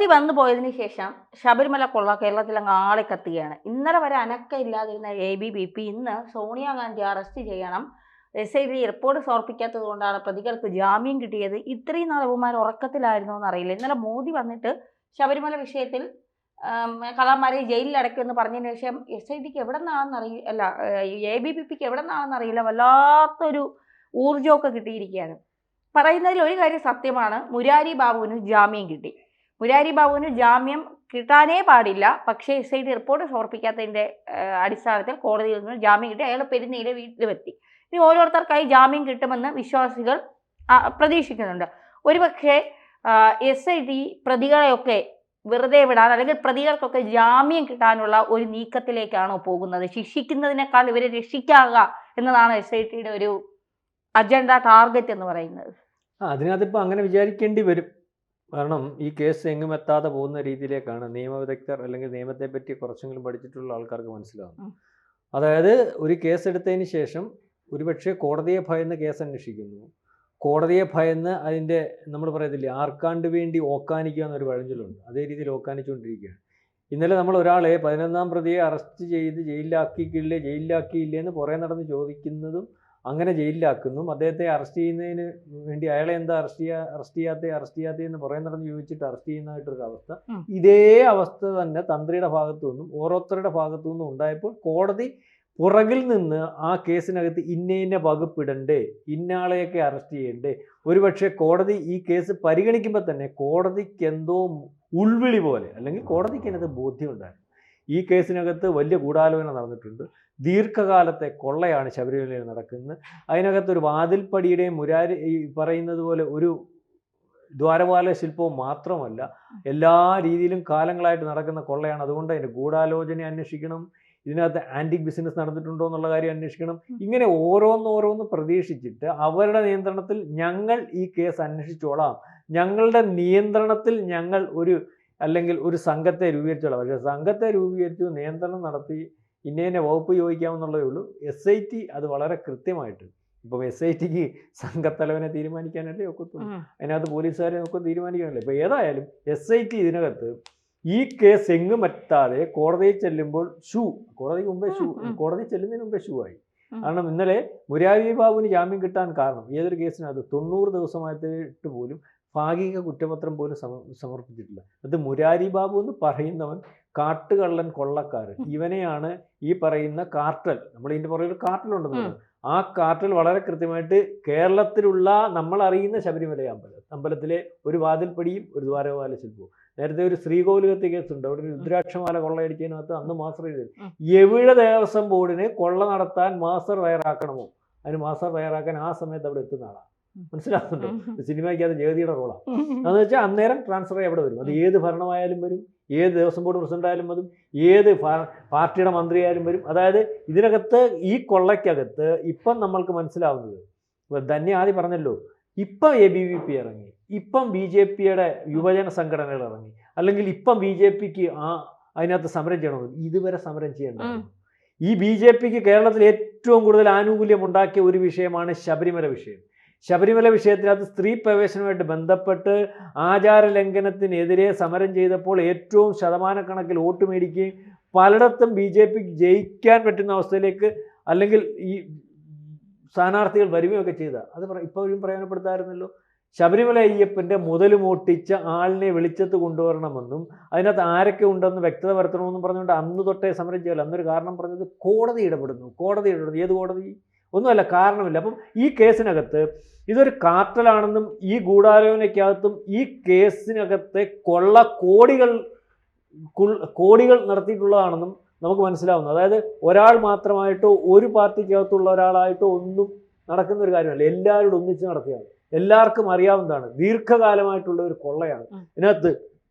മോദി വന്നു പോയതിനു ശേഷം ശബരിമല കൊള്ള കേരളത്തിൽ അങ്ങ് ആളെ കത്തുകയാണ്. ഇന്നലെ വരെ അനക്കമില്ലാതിരുന്ന ABVP ഇന്ന് സോണിയാഗാന്ധി അറസ്റ്റ് ചെയ്യണം, SIT റിപ്പോർട്ട് സമർപ്പിക്കാത്തത് കൊണ്ടാണ് പ്രതികൾക്ക് ജാമ്യം കിട്ടിയത്. ഇത്രയും നാൾ ഇവന്മാർ ഉറക്കത്തിലായിരുന്നോ എന്നറിയില്ല. ഇന്നലെ മോദി വന്നിട്ട് ശബരിമല വിഷയത്തിൽ കള്ളന്മാരെ ജയിലിൽ അടയ്ക്കുമെന്ന് പറഞ്ഞതിന് ശേഷം SITക്ക് എവിടെ നിന്നാണെന്ന് അറിയില്ല, അല്ല ABVPക്ക് എവിടെ നിന്നാണെന്ന് അറിയില്ല, വല്ലാത്തൊരു ഊർജ്ജമൊക്കെ കിട്ടിയിരിക്കുകയാണ്. പറയുന്നതിൽ ഒരു കാര്യം സത്യമാണ്, മുരാരി ബാബുവിന് ജാമ്യം കിട്ടി. മുരാരി ബാബുവിന് ജാമ്യം കിട്ടാനേ പാടില്ല, പക്ഷേ SIT റിപ്പോർട്ട് സമർപ്പിക്കാത്തതിൻ്റെ അടിസ്ഥാനത്തിൽ കോടതിയിൽ നിന്ന് ജാമ്യം കിട്ടി. അയാൾ പെരുന്നയിലെ വീട്ടിലെത്തി. ഇനി ഓരോരുത്തർക്കായി ജാമ്യം കിട്ടുമെന്ന് വിശ്വാസികൾ പ്രതീക്ഷിക്കുന്നുണ്ട്. ഒരുപക്ഷെ SIT പ്രതികളെയൊക്കെ വെറുതെ വിടാൻ, അല്ലെങ്കിൽ പ്രതികൾക്കൊക്കെ ജാമ്യം കിട്ടാനുള്ള ഒരു നീക്കത്തിലേക്കാണോ പോകുന്നത്? ശിക്ഷിക്കുന്നതിനേക്കാൾ ഇവരെ രക്ഷിക്കുക എന്നതാണ് SITയുടെ ഒരു അജണ്ട, ടാർഗറ്റ് എന്ന് പറയുന്നത്. അതിനകത്തിപ്പോൾ അങ്ങനെ വിചാരിക്കേണ്ടി വരും. കാരണം ഈ കേസ് എങ്ങും എത്താതെ പോകുന്ന രീതിയിലേക്കാണ് നിയമവിദഗ്ധർ അല്ലെങ്കിൽ നിയമത്തെ പറ്റി കുറച്ചെങ്കിലും പഠിച്ചിട്ടുള്ള ആൾക്കാർക്ക് മനസ്സിലാവും. അതായത് ഒരു കേസ് എടുത്തതിന് ശേഷം ഒരുപക്ഷെ കോടതിയെ ഭയന്ന് കേസ് അന്വേഷിക്കുന്നു, കോടതിയെ ഭയന്ന് അതിൻ്റെ നമ്മൾ പറയത്തില്ലേ ആർക്കാണ്ട് വേണ്ടി ഓക്കാനിക്കുക എന്നൊരു പഴഞ്ചൊല്ലുണ്ട്, അതേ രീതിയിൽ ഓക്കാനിച്ചുകൊണ്ടിരിക്കുകയാണ്. ഇന്നലെ നമ്മൾ ഒരാളെ 11ാം പ്രതിയെ അറസ്റ്റ് ചെയ്ത് ജയിലിലാക്കിയില്ലേ എന്ന് പുറകെ നടന്ന് ചോദിക്കുന്നതും അങ്ങനെ ജയിലിലാക്കുന്നു. അദ്ദേഹത്തെ അറസ്റ്റ് ചെയ്യുന്നതിന് വേണ്ടി അയാളെ എന്താ അറസ്റ്റ് ചെയ്യാത്തതെന്ന് പുറകെ നടന്ന് ചോദിച്ചിട്ട് അറസ്റ്റ് ചെയ്യുന്നതായിട്ടൊരു അവസ്ഥ. ഇതേ അവസ്ഥ തന്നെ തന്ത്രിയുടെ ഭാഗത്തു നിന്നും ഓരോരുത്തരുടെ ഭാഗത്തു നിന്നും ഉണ്ടായപ്പോൾ കോടതി പുറകിൽ നിന്ന് ആ കേസിനകത്ത് ഇന്ന വകുപ്പിടണ്ടേ, ഇന്നയാളെയൊക്കെ അറസ്റ്റ് ചെയ്യണ്ടേ. ഒരുപക്ഷെ കോടതി ഈ കേസ് പരിഗണിക്കുമ്പോൾ തന്നെ കോടതിക്ക് എന്തോ ഉൾവിളി പോലെ, അല്ലെങ്കിൽ കോടതിക്ക് അതിനകത്ത് ബോധ്യമുണ്ടായിരുന്നു ഈ കേസിനകത്ത് വലിയ ഗൂഢാലോചന നടന്നിട്ടുണ്ട്, ദീർഘകാലത്തെ കൊള്ളയാണ് ശബരിമലയിൽ നടക്കുന്നത്. അതിനകത്തൊരു വാതിൽപ്പടിയുടെയും മുരാരി ഈ പറയുന്നത് പോലെ ഒരു ദ്വാരപാല ശില്പവും മാത്രമല്ല, എല്ലാ രീതിയിലും കാലങ്ങളായിട്ട് നടക്കുന്ന കൊള്ളയാണ്. അതുകൊണ്ട് അതിൻ്റെ ഗൂഢാലോചന അന്വേഷിക്കണം, ഇതിനകത്ത് ആൻറ്റിക് ബിസിനസ് നടന്നിട്ടുണ്ടോ എന്നുള്ള കാര്യം അന്വേഷിക്കണം. ഇങ്ങനെ ഓരോന്ന് പ്രതീക്ഷിച്ചിട്ട് അവരുടെ നിയന്ത്രണത്തിൽ ഞങ്ങൾ ഈ കേസ് അന്വേഷിച്ചോളാം, ഞങ്ങളുടെ നിയന്ത്രണത്തിൽ ഞങ്ങൾ ഒരു സംഘത്തെ രൂപീകരിച്ചോളാം. പക്ഷേ സംഘത്തെ രൂപീകരിച്ചു നിയന്ത്രണം നടത്തി ഇന്ന വകുപ്പ് ചോദിക്കാമെന്നുള്ളതേ ഉള്ളൂ. SIT അത് വളരെ കൃത്യമായിട്ട്, ഇപ്പം SITക്ക് സംഘത്തലവനെ തീരുമാനിക്കാനല്ലേ ഒക്കത്തുള്ളൂ, അതിനകത്ത് പോലീസുകാരെ നമുക്ക് തീരുമാനിക്കാനല്ലേ. ഇപ്പോൾ ഏതായാലും SIT ഇതിനകത്ത് ഈ കേസ് എങ്ങും എത്താതെ കോടതിയിൽ ചെല്ലുമ്പോൾ കോടതി ചെല്ലുന്നതിന് മുമ്പേ ഷൂ ആയി. കാരണം ഇന്നലെ മുരാരി ബാബുവിന് ജാമ്യം കിട്ടാൻ കാരണം ഏതൊരു കേസിനകത്ത് 90 ദിവസമായിട്ട് പോലും ഭാഗിക കുറ്റപത്രം പോലും സമർപ്പിച്ചിട്ടില്ല. അത് മുരാരി ബാബു എന്ന് പറയുന്നവൻ കാട്ടുകള്ളൻ കൊള്ളക്കാരൻ, ഇവനെയാണ് ഈ പറയുന്ന കാർട്ടൽ, നമ്മൾ ഇതിൻ്റെ പുറകിൽ കാർട്ടലുണ്ടെന്ന്, ആ കാർട്ടൽ വളരെ കൃത്യമായിട്ട് കേരളത്തിലുള്ള നമ്മൾ അറിയുന്ന ശബരിമല അമ്പലത്തിലെ ഒരു വാതിൽപ്പടിയും ഒരു ദ്വാരപാല ശില്പവും. നേരത്തെ ഒരു ശ്രീകോവിലകത്തെ കേസുണ്ട്, അവിടെ ഒരു രുദ്രാക്ഷമാല കൊള്ളയടിച്ചതിനകത്ത് അന്ന് മാസ്റ്റർ ചെയ്തത് എവിടെ ദേവസ്വം ബോർഡിന് കൊള്ള നടത്താൻ മാസ്റ്റർ തയ്യാറാക്കണമോ അതിന് മാസ്റ്റർ തയ്യാറാക്കാൻ ആ സമയത്ത് അവിടെ എത്തുന്ന ആളാണ്. മനസ്സിലാക്കുന്നുണ്ടോ? സിനിമയ്ക്ക് അത് ജഗതിയുടെ റോളാണ്. അതെന്ന് വെച്ചാൽ അന്നേരം ട്രാൻസ്ഫർ ആയി അവിടെ വരും. അത് ഏത് ഭരണമായാലും വരും, ഏത് ദേവസ്വം ബോർഡ് പ്രസിഡന്റ് ആയാലും വരും, ഏത് പാർട്ടിയുടെ മന്ത്രിയായാലും വരും. അതായത് ഇതിനകത്ത് ഈ കൊള്ളയ്ക്കകത്ത് ഇപ്പം നമ്മൾക്ക് മനസ്സിലാവുന്നത്, ധന്യ ആദ്യം പറഞ്ഞല്ലോ, ഇപ്പം ABVP ഇറങ്ങി, ഇപ്പം BJPയുടെ യുവജന സംഘടനകൾ ഇറങ്ങി, അല്ലെങ്കിൽ ഇപ്പം BJPക്ക് അതിനകത്ത് സമരം ചെയ്യണമെന്ന്. ഇതുവരെ സമരം ചെയ്യേണ്ടത് ഈ BJPക്ക് കേരളത്തിൽ ഏറ്റവും കൂടുതൽ ആനുകൂല്യം ഉണ്ടാക്കിയ ഒരു വിഷയമാണ് ശബരിമല വിഷയം. ശബരിമല വിഷയത്തിനകത്ത് സ്ത്രീ പ്രവേശനവുമായിട്ട് ബന്ധപ്പെട്ട് ആചാര ലംഘനത്തിനെതിരെ സമരം ചെയ്തപ്പോൾ ഏറ്റവും ശതമാനക്കണക്കിൽ വോട്ട് മേടിക്കുകയും പലയിടത്തും BJPക്ക് ജയിക്കാൻ പറ്റുന്ന അവസ്ഥയിലേക്ക് അല്ലെങ്കിൽ ഈ സ്ഥാനാർത്ഥികൾ വരികയൊക്കെ ചെയ്ത അത് ഇപ്പോഴും പ്രയോജനപ്പെടുത്താമായിരുന്നല്ലോ. ശബരിമല അയ്യപ്പൻ്റെ മുതൽ മോട്ടിച്ച ആളിനെ വെളിച്ചത്ത് കൊണ്ടുവരണമെന്നും അതിനകത്ത് ആരൊക്കെ ഉണ്ടെന്ന് വ്യക്തത വരുത്തണമെന്നും പറഞ്ഞുകൊണ്ട് അന്ന് തൊട്ടേ സമരം ചെയ്യല. അന്നൊരു കാരണം പറഞ്ഞത് കോടതി ഇടപെടുന്നു. ഏത് കോടതി? ഒന്നുമല്ല, കാരണമില്ല. അപ്പം ഈ കേസിനകത്ത് ഇതൊരു കാർട്ടലാണെന്നും ഈ ഗൂഢാലോചനയ്ക്കകത്തും ഈ കേസിനകത്തെ കൊള്ള കോടികൾ നടത്തിയിട്ടുള്ളതാണെന്നും നമുക്ക് മനസ്സിലാവുന്നു. അതായത് ഒരാൾ മാത്രമായിട്ടോ ഒരു പാർട്ടിക്കകത്തുള്ള ഒരാളായിട്ടോ ഒന്നും നടക്കുന്ന ഒരു കാര്യമല്ല, എല്ലാവരോടും ഒന്നിച്ച് നടത്തിയാണ്. എല്ലാവർക്കും അറിയാവുന്നതാണ്, ദീർഘകാലമായിട്ടുള്ള ഒരു കൊള്ളയാണ്. ഇതിനകത്ത്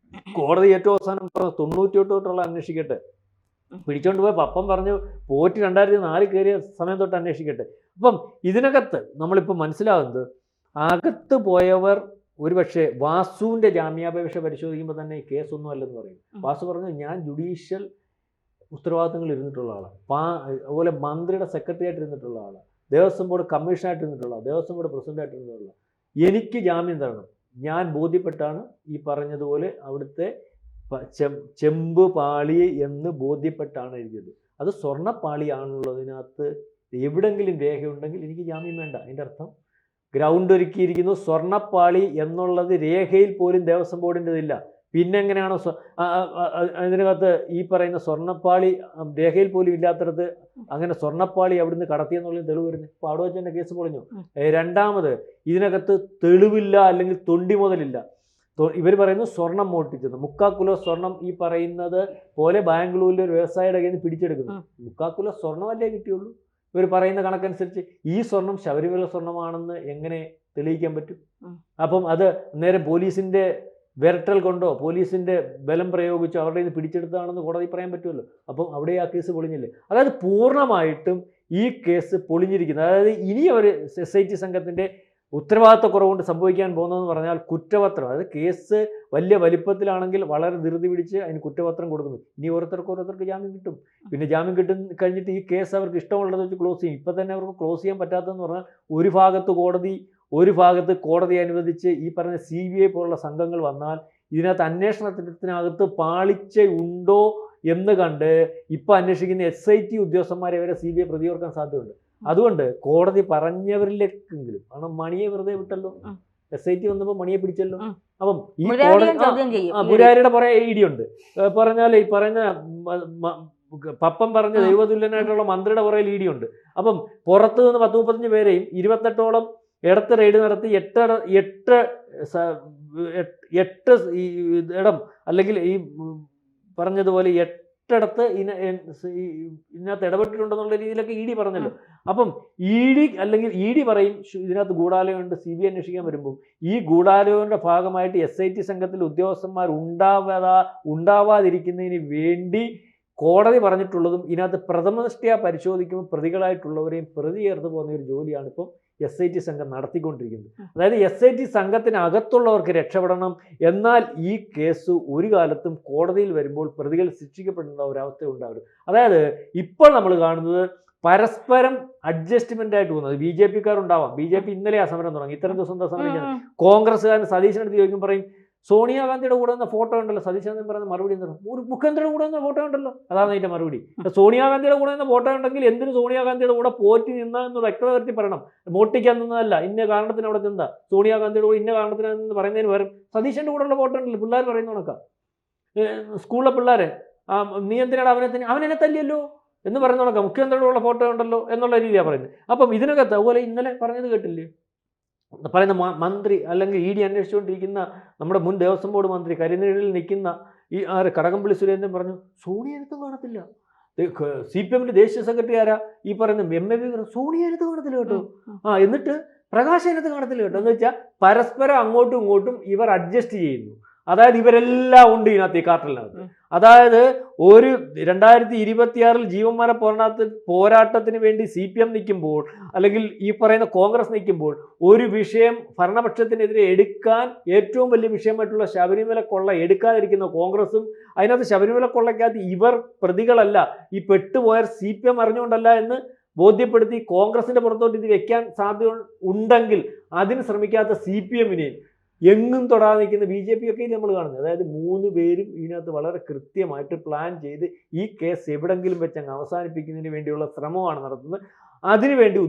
കോടതി ഏറ്റവും അവസാനം 98 തൊട്ടുള്ള അന്വേഷിക്കട്ടെ, പിടിച്ചോണ്ട് പോയ പപ്പം പറഞ്ഞു പോറ്റി 2004 കയറിയ സമയം തൊട്ട് അന്വേഷിക്കട്ടെ. അപ്പം ഇതിനകത്ത് നമ്മളിപ്പോൾ മനസ്സിലാകുന്നത്, അകത്ത് പോയവർ ഒരുപക്ഷെ വാസുവിൻ്റെ ജാമ്യാപേക്ഷ പരിശോധിക്കുമ്പോൾ തന്നെ ഈ കേസൊന്നും അല്ലെന്ന് പറയും. വാസു പറഞ്ഞു ഞാൻ ജുഡീഷ്യൽ ഉത്തരവാദിത്തങ്ങൾ ഇരുന്നിട്ടുള്ള ആളാണ്, അതുപോലെ മന്ത്രിയുടെ സെക്രട്ടറി ആയിട്ട് ഇരുന്നിട്ടുള്ള ആളാണ്, ദേവസ്വം ബോർഡ് കമ്മീഷനായിട്ട് ഇരുന്നിട്ടുള്ള, ദേവസ്വം ബോർഡ് പ്രസിഡൻ്റായിട്ട് ഇരുന്നിട്ടുള്ള, എനിക്ക് ജാമ്യം തരണം. ഞാൻ ബോധ്യപ്പെട്ടാണ് ഈ പറഞ്ഞതുപോലെ അവിടുത്തെ ചെമ്പ് പാളി എന്ന് ബോധ്യപ്പെട്ടാണ് എഴുതിയത്. അത് സ്വർണ്ണപ്പാളിയാണുള്ളതിനകത്ത് എവിടെങ്കിലും രേഖയുണ്ടെങ്കിൽ എനിക്ക് ജാമ്യം വേണ്ട. അതിൻ്റെ അർത്ഥം ഗ്രൗണ്ട് ഒരുക്കിയിരിക്കുന്നു, സ്വർണ്ണപ്പാളി എന്നുള്ളത് രേഖയിൽ പോലും ദേവസ്വം ബോർഡിൻ്റെതില്ല. പിന്നെ എങ്ങനെയാണോ അതിനകത്ത് ഈ പറയുന്ന സ്വർണ്ണപ്പാളി രേഖയിൽ പോലും ഇല്ലാത്തടത്ത് അങ്ങനെ സ്വർണ്ണപ്പാളി അവിടുന്ന് കടത്തിയെന്നുള്ളത് തെളിവ് വരുന്നത്? ഇപ്പോൾ അവിടെ വെച്ച് തന്നെ കേസ് പൊളിഞ്ഞു. രണ്ടാമത്, ഇതിനകത്ത് തെളിവില്ല, അല്ലെങ്കിൽ തൊണ്ടി മുതലില്ല. ഇവർ പറയുന്നു സ്വർണം മോഷ്ടിച്ചത്. 3/4 കിലോ സ്വർണം ഈ പറയുന്നത് പോലെ ബാംഗ്ലൂരിലെ ഒരു വ്യവസായിയുടെ കയ്യിൽ നിന്ന് പിടിച്ചെടുക്കുന്നു. 3/4 കിലോ സ്വർണ്ണമല്ലേ കിട്ടിയുള്ളൂ. ഇവർ പറയുന്ന കണക്കനുസരിച്ച് ഈ സ്വർണം ശബരിമല സ്വർണ്ണമാണെന്ന് എങ്ങനെ തെളിയിക്കാൻ പറ്റും? അപ്പം അത് നേരെ പോലീസിൻ്റെ വിരട്ടൽ കൊണ്ടോ പോലീസിൻ്റെ ബലം പ്രയോഗിച്ചോ അവരുടെ നിന്ന് പിടിച്ചെടുത്താണെന്ന് കോടതി പറയാൻ പറ്റുമല്ലോ. അപ്പം അവിടെ ആ കേസ് പൊളിഞ്ഞില്ലേ? അതായത് പൂർണ്ണമായിട്ടും ഈ കേസ് പൊളിഞ്ഞിരിക്കുന്നത്. അതായത് ഇനി അവർ SIT സംഘത്തിൻ്റെ ഉത്തരവാദിത്തക്കുറവുകൊണ്ട് സംഭവിക്കാൻ പോകുന്നതെന്ന് പറഞ്ഞാൽ കുറ്റപത്രം. അതായത് കേസ് വലിയ വലിപ്പത്തിലാണെങ്കിൽ വളരെ ധൃതി പിടിച്ച് അതിന് കുറ്റപത്രം കൊടുക്കുന്നു. ഇനി ഓരോരുത്തർക്ക് ജാമ്യം കിട്ടും. പിന്നെ ജാമ്യം കഴിഞ്ഞിട്ട് ഈ കേസ് അവർക്ക് ഇഷ്ടമുള്ളത് വെച്ച് ക്ലോസ് ചെയ്യും. ഇപ്പം തന്നെ അവർക്ക് ക്ലോസ് ചെയ്യാൻ പറ്റാത്തതെന്ന് പറഞ്ഞാൽ ഒരു ഭാഗത്ത് കോടതി അനുവദിച്ച് ഈ പറഞ്ഞ CBI പോലുള്ള സംഘങ്ങൾ വന്നാൽ ഇതിനകത്ത് അന്വേഷണത്തിനകത്ത് പാളിച്ച ഉണ്ടോ എന്ന് കണ്ട് ഇപ്പം അന്വേഷിക്കുന്ന SIT ഉദ്യോഗസ്ഥന്മാരെ വരെ CBI പ്രതിയോർക്കാൻ സാധ്യതയുണ്ട്. അതുകൊണ്ട് കോടതി പറഞ്ഞവരിലേക്കെങ്കിലും, കാരണം മണിയെ വെറുതെ വിട്ടല്ലോ, SIT വന്നപ്പോൾ മണിയെ പിടിച്ചല്ലോ. അപ്പം ഈ മുരാരിയുടെ പുറകെ ED ഉണ്ട്. പറഞ്ഞാൽ ഈ പറഞ്ഞ പപ്പം പറഞ്ഞ ദൈവതുല്യനായിട്ടുള്ള മന്ത്രിയുടെ പുറകിൽ ED ഉണ്ട്. അപ്പം പുറത്ത് നിന്ന് 10-35 പേരെയും 28ഓളം ഇടത്ത് റെയ്ഡ് നടത്തി 8 ഇടം, അല്ലെങ്കിൽ ഈ പറഞ്ഞതുപോലെ 8 ഇടത്ത് ഇതിനകത്ത് ഇടപെട്ടിട്ടുണ്ടെന്നുള്ള രീതിയിലൊക്കെ ED പറഞ്ഞല്ലോ. അപ്പം ED പറയും ഇതിനകത്ത് ഗൂഢാലോചനയുണ്ട്. CBI അന്വേഷിക്കാൻ വരുമ്പോൾ ഈ ഗൂഢാലോചനയുടെ ഭാഗമായിട്ട് SIT സംഘത്തിൽ ഉദ്യോഗസ്ഥന്മാർ ഉണ്ടാവാതിരിക്കുന്നതിന് വേണ്ടി കോടതി പറഞ്ഞിട്ടുള്ളതും ഇതിനകത്ത് പ്രഥമദൃഷ്ട്യാ പരിശോധിക്കുമ്പോൾ പ്രതികളായിട്ടുള്ളവരെയും പ്രതി ചേർത്ത് പോകുന്ന ഒരു ജോലിയാണ് ഇപ്പം SIT സംഘം നടത്തിക്കൊണ്ടിരിക്കുന്നത്. അതായത് SIT സംഘത്തിനകത്തുള്ളവർക്ക് രക്ഷപ്പെടണം, എന്നാൽ ഈ കേസ് ഒരു കാലത്തും കോടതിയിൽ വരുമ്പോൾ പ്രതികൾ ശിക്ഷിക്കപ്പെടുന്ന ഒരവസ്ഥ ഉണ്ടാകും. അതായത് ഇപ്പോൾ നമ്മൾ കാണുന്നത് പരസ്പരം അഡ്ജസ്റ്റ്മെന്റ് ആയിട്ട് പോകുന്നത്. BJP-ക്കാരുണ്ടാവാം. BJP ഇന്നലെ ആ സമരം തുടങ്ങി. ഇത്രയും ദിവസം എന്താ സമരം? കോൺഗ്രസ്സുകാരൻ സതീശനെടുത്ത് ചോദിക്കും, പറയും സോണിയാഗാന്ധിയുടെ കൂടെ വന്ന ഫോട്ടോ ഉണ്ടല്ലോ. സതീശൻ പറയുന്ന മറുപടി എന്താണ്? മുഖ്യമന്ത്രിയുടെ കൂടെ വന്ന ഫോട്ടോ ഉണ്ടല്ലോ. അതാണ് അതിൻ്റെ മറുപടി. സോണിയാഗാന്ധിയുടെ കൂടെ വന്ന ഫോട്ടോ ഉണ്ടെങ്കിൽ എന്തിന് സോണിയാഗാന്ധിയുടെ കൂടെ പോറ്റി നിന്നതെന്ന് വ്യക്തത വരുത്തി പറയണം. മോട്ടിക്കാൻ നിന്നതല്ല, ഇന്ന കാരണത്തിന് അവിടെ നിന്നാ സോണിയാഗാന്ധിയുടെ കൂടെ ഇന്ന കാരണത്തിനെന്ന് പറയുന്നതിന് പകരം സതീശൻ്റെ കൂടെയുള്ള ഫോട്ടോ ഉണ്ടല്ലോ. പിള്ളേർ പറയുന്ന കണക്കാ, സ്കൂളിലെ പിള്ളേരെ നീ എന്തിനാണ് അവനെന്നെ തല്ലിയല്ലോ എന്ന് പറയുന്ന കണക്കാ, മുഖ്യമന്ത്രിയുടെ കൂടെ ഫോട്ടോ ഉണ്ടല്ലോ എന്നുള്ള രീതിയാണ് പറയുന്നത്. അപ്പം ഇതിനകത്ത് അതുപോലെ ഇന്നലെ പറഞ്ഞത് കേട്ടില്ലേ, പറയുന്ന മന്ത്രി അല്ലെങ്കിൽ ED അന്വേഷിച്ചുകൊണ്ടിരിക്കുന്ന നമ്മുടെ മുൻ ദേവസ്വം ബോർഡ് മന്ത്രി കരിനിഴലിൽ നിൽക്കുന്ന ഈ കടകംപള്ളി സുരേന്ദ്രൻ പറഞ്ഞു സോണിയ അടുത്തും കാണത്തില്ല. CPM-ന്റെ ദേശീയ സെക്രട്ടറി ആരാ ഈ പറയുന്ന MAV സോണിയ അടുത്ത് കാണത്തില്ല കേട്ടോ. എന്നിട്ട് പ്രകാശ് അതിനകത്ത് കാണത്തില്ല കേട്ടോ. എന്ന് വെച്ചാൽ പരസ്പരം അങ്ങോട്ടും ഇങ്ങോട്ടും ഇവർ അഡ്ജസ്റ്റ് ചെയ്യുന്നു. അതായത് ഇവരെല്ലാം ഉണ്ട് ഇതിനകത്ത്, ഈ കാർട്ടലിനകത്ത്. അതായത് ഒരു 2026 ജീവന്മാര പോരാട്ടത്തിന് വേണ്ടി CPM നിൽക്കുമ്പോൾ, അല്ലെങ്കിൽ ഈ പറയുന്ന കോൺഗ്രസ് നിൽക്കുമ്പോൾ, ഒരു വിഷയം ഭരണപക്ഷത്തിനെതിരെ എടുക്കാൻ ഏറ്റവും വലിയ വിഷയമായിട്ടുള്ള ശബരിമല കൊള്ള എടുക്കാതിരിക്കുന്ന കോൺഗ്രസും, അതിനകത്ത് ശബരിമല കൊള്ളയ്ക്കകത്ത് ഇവർ പ്രതികളല്ല, ഈ പെട്ടുപോയ CPM അറിഞ്ഞുകൊണ്ടല്ല എന്ന് ബോധ്യപ്പെടുത്തി കോൺഗ്രസിന്റെ പുറത്തോട്ട് ഇത് വെക്കാൻ സാധ്യത ഉണ്ടെങ്കിൽ അതിന് ശ്രമിക്കാത്ത CPM-നെയും എങ്ങും തൊടാതെ നിൽക്കുന്ന BJP-ഒക്കെ നമ്മൾ കാണുന്നത്. അതായത് 3 പേരും ഇതിനകത്ത് വളരെ കൃത്യമായിട്ട് പ്ലാൻ ചെയ്ത് ഈ കേസ് എവിടെങ്കിലും വെച്ച് അങ്ങ് അവസാനിപ്പിക്കുന്നതിന് വേണ്ടിയുള്ള ശ്രമമാണ് നടത്തുന്നത്. അതിനുവേണ്ടി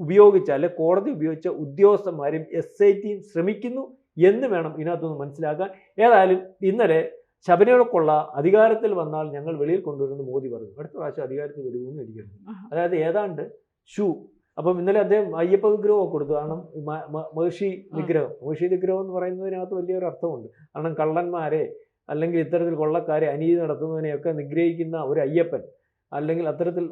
ഉപയോഗിച്ച അല്ലെ കോടതി ഉപയോഗിച്ച ഉദ്യോഗസ്ഥന്മാരും SIT-യും ശ്രമിക്കുന്നു എന്ന് വേണം ഇതിനകത്തൊന്ന് മനസ്സിലാക്കാൻ. ഏതായാലും ഇന്നലെ ശബരിമലക്കുള്ള അധികാരത്തിൽ വന്നാൽ ഞങ്ങൾ വെളിയിൽ കൊണ്ടുവരുമെന്ന് മോദി പറഞ്ഞു. അടുത്ത പ്രാവശ്യം അധികാരത്തിൽ വരുമെന്ന് എനിക്കറിയാം. അതായത് ഏതാണ്ട് അപ്പം ഇന്നലെ അദ്ദേഹം അയ്യപ്പ വിഗ്രഹമൊക്കെ കൊടുത്തു. കാരണം മഹിഷി വിഗ്രഹം എന്ന് പറയുന്നതിനകത്ത് വലിയൊരു അർത്ഥമുണ്ട്. കാരണം കള്ളന്മാരെ അല്ലെങ്കിൽ ഇത്തരത്തിൽ കൊള്ളക്കാരെ അനീതി നടത്തുന്നതിനെയൊക്കെ നിഗ്രഹിക്കുന്ന ഒരു അയ്യപ്പൻ, അല്ലെങ്കിൽ അത്തരത്തിൽ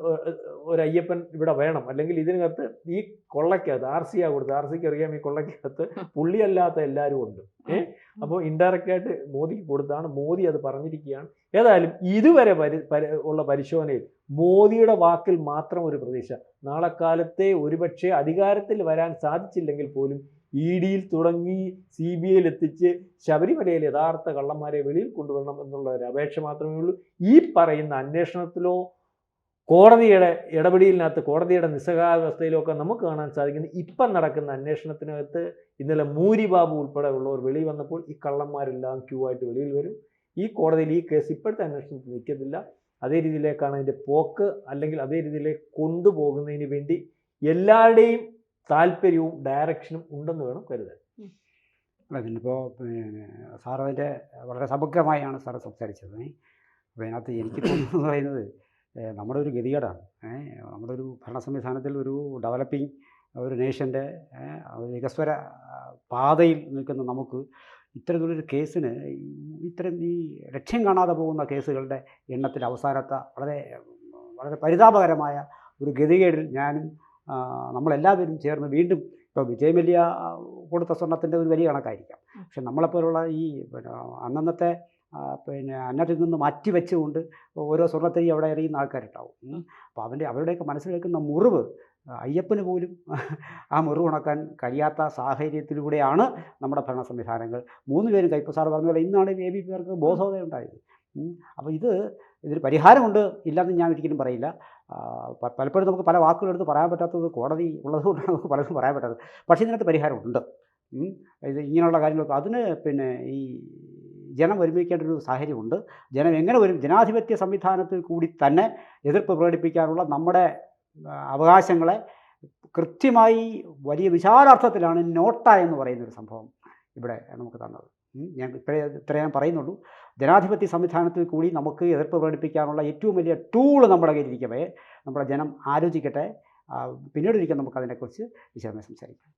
ഒരു അയ്യപ്പൻ ഇവിടെ വേണം. അല്ലെങ്കിൽ ഇതിനകത്ത് ഈ കൊള്ളയ്ക്കകത്ത് RC കൊടുത്ത്, RCക്ക് അറിയാം ഈ കൊള്ളയ്ക്കകത്ത് പുള്ളിയല്ലാത്ത എല്ലാവരും ഉണ്ട്. അപ്പോൾ ഇൻഡയറക്റ്റായിട്ട് മോദിക്ക് കൊടുത്താണ്. മോദി അത് പറഞ്ഞിരിക്കുകയാണ്. ഏതായാലും ഇതുവരെ ഉള്ള പരിശോധനയിൽ മോദിയുടെ വാക്കിൽ മാത്രം ഒരു പ്രതീക്ഷ. നാളെ കാലത്തെ ഒരുപക്ഷെ അധികാരത്തിൽ വരാൻ സാധിച്ചില്ലെങ്കിൽ പോലും ED-യിൽ തുടങ്ങി CBI-യിൽ എത്തിച്ച് ശബരിമലയിൽ യഥാർത്ഥ കള്ളന്മാരെ വെളിയിൽ കൊണ്ടുവരണം എന്നുള്ള ഒരു അപേക്ഷ മാത്രമേ ഉള്ളൂ. ഈ പറയുന്ന അന്വേഷണത്തിലോ കോടതിയുടെ ഇടപെടലിനകത്ത്, കോടതിയുടെ നിസ്സഹായാവസ്ഥയിലോ ഒക്കെ നമുക്ക് കാണാൻ സാധിക്കുന്നത് ഇപ്പം നടക്കുന്ന അന്വേഷണത്തിനകത്ത് ഇന്നലെ മൂരി ബാബു ഉൾപ്പെടെ ഉള്ളവർ വെളിയിൽ വന്നപ്പോൾ ഈ കള്ളന്മാരെല്ലാം ക്യൂ ആയിട്ട് വെളിയിൽ വരും. ഈ കോടതിയിൽ ഈ കേസ് ഇപ്പോഴത്തെ അന്വേഷണത്തിൽ നിൽക്കത്തില്ല. അതേ രീതിയിലേക്കാണ് അതിൻ്റെ പോക്ക്, അല്ലെങ്കിൽ അതേ രീതിയിലേക്ക് കൊണ്ടുപോകുന്നതിന് വേണ്ടി എല്ലാവരുടെയും താല്പര്യവും ഡയറക്ഷനും ഉണ്ടെന്ന് വേണം കരുതാൻ. അതിനിപ്പോൾ പിന്നെ സാർ അതിൻ്റെ വളരെ സമഗ്രമായാണ് സാറ് സംസാരിച്ചത്. അപ്പോൾ അതിനകത്ത് എനിക്ക് തോന്നുന്നത് പറയുന്നത് നമ്മുടെ ഒരു ഗതികേടാണ്. നമ്മുടെ ഒരു ഭരണ സംവിധാനത്തിൽ ഒരു ഡെവലപ്പിംഗ് ഒരു നേഷൻ്റെ ഒരു വികസ്വര പാതയിൽ നിൽക്കുന്ന നമുക്ക് ഇത്തരത്തിലൊരു കേസിന് ഇത്തരം ഈ ലക്ഷ്യം കാണാതെ പോകുന്ന കേസുകളുടെ എണ്ണത്തിൽ അവസാനത്തെ വളരെ വളരെ പരിതാപകരമായ ഒരു ഗതികേടിൽ ഞാനും നമ്മളെല്ലാവരും ചേർന്ന് വീണ്ടും ഇപ്പോൾ വിജയ് മല്യ കൊടുത്ത സ്വർണത്തിൻ്റെ ഒരു വലിയ കണക്കായിരിക്കാം. പക്ഷെ നമ്മളെപ്പോലുള്ള ഈ പിന്നെ അന്നന്നത്തെ പിന്നെ അന്നത്തിൽ നിന്ന് മാറ്റി വെച്ചുകൊണ്ട് ഓരോ സ്വർണ്ണത്തരി അവിടെ എറിയുന്ന ആൾക്കാരുണ്ടാവും. അപ്പോൾ അവരുടെയൊക്കെ മനസ്സിലേക്കുന്ന മുറിവ് അയ്യപ്പന് പോലും ആ മുറിവ് ഉണക്കാൻ കഴിയാത്ത സാഹചര്യത്തിലൂടെയാണ് നമ്മുടെ ഭരണ സംവിധാനങ്ങൾ 3 പേരും കൈപ്പസാർ പറഞ്ഞ പോലെ ഇന്നാണ് ABP പേർക്ക് ബോധോദയം ഉണ്ടായത്. അപ്പോൾ ഇതിന് പരിഹാരമുണ്ട് ഇല്ലെന്ന് ഞാൻ ഒരിക്കലും പറയില്ല. പലപ്പോഴും നമുക്ക് പല വാക്കുകളെടുത്ത് പറയാൻ പറ്റാത്തത് കോടതി ഉള്ളതുകൊണ്ടാണ് നമുക്ക് പലതും പറയാൻ പറ്റാത്തത്. പക്ഷേ ഇതിനകത്ത് പരിഹാരമുണ്ട്. ഇത് ഇങ്ങനെയുള്ള കാര്യങ്ങളൊക്കെ അതിന് പിന്നെ ഈ ജനം ഒരുമിക്കേണ്ട ഒരു സാഹചര്യമുണ്ട്. ജനം എങ്ങനെ വരും? ജനാധിപത്യ സംവിധാനത്തിൽ കൂടി തന്നെ എതിർപ്പ് പ്രകടിപ്പിക്കാനുള്ള നമ്മുടെ അവകാശങ്ങളെ കൃത്യമായി വലിയ വിശാലാർത്ഥത്തിലാണ് നോട്ട എന്ന് പറയുന്നൊരു സംഭവം ഇവിടെ നമുക്ക് തന്നത്. ഞാൻ ഇത്രയും പറയുന്നുള്ളൂ. ജനാധിപത്യ സംവിധാനത്തിൽ കൂടി നമുക്ക് എതിർപ്പ് പ്രകടിപ്പിക്കാനുള്ള ഏറ്റവും വലിയ ടൂള് നമ്മുടെ കയ്യിലിരിക്കവേ നമ്മുടെ ജനം ആലോചിക്കട്ടെ. പിന്നീടൊരിക്കൽ നമുക്ക് അതിനെക്കുറിച്ച് വിശദമായി സംസാരിക്കാം.